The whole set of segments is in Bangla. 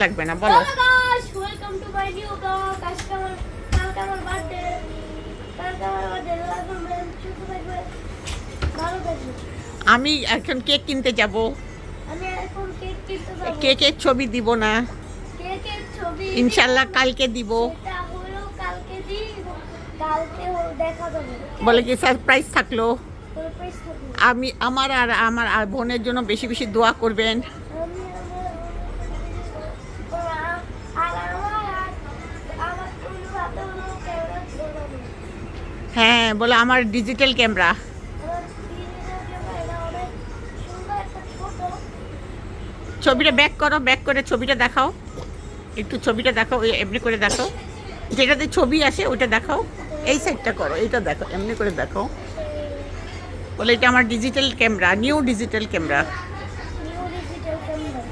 লাগবে না বলো। Welcome to my new blog. আজকে আমার বার্থডে। সুস্থ থাকবে, ভালো থাকবে। আমি এখন কেক কিনতে যাব। আমি এখন কেক কিনতে যাব। কেকের ছবি দিব না, কেকের ছবি ইনশাল্লাহ কালকে দিব। সেটা হলো কালকে দিব, কালকে দেখা যাবে। বলে কি সারপ্রাইজ থাকলো। সারপ্রাইজ থাকবে। আমি আমার আর বোনের জন্য বেশি বেশি দোয়া করবেন। আমি আমার কোনো হাতে হলো ক্যামেরা ধরবো। হ্যাঁ বলে আমার ডিজিটাল ক্যামেরা। আমার ডিজিটাল ক্যামেরা অনেক সুন্দর একটা ছোট। ছবিটা ব্যাক করে ছবিটা দেখাও, একটু ছবিটা দেখাও, এমনি করে দেখাও, যেটাতে ছবি আসে ওইটা দেখাও। এই সাইডটা করো, এইটা দেখো, এমনি করে দেখো। বলে এটা আমার digital camera, new digital camera. New digital camera.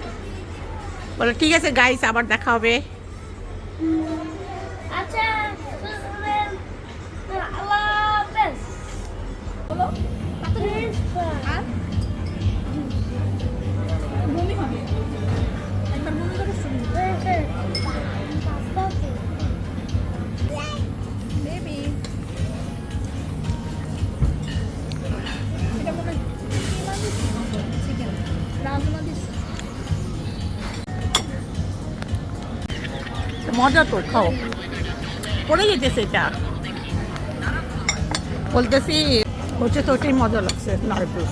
বলে ঠিক আছে গাইস, আবার দেখা হবে। আচ্ছা, আল্লাহ হাফেজ। বলো বমি হবে একবার বমি করে শুনি। বেবি এটা মনে চিকেন রাজমা দিস। মজা তো, খাও। পড়ে যেতেছে এটা, বলতেছি হচ্ছে তো ওটাই মজা লাগছে নারকেল।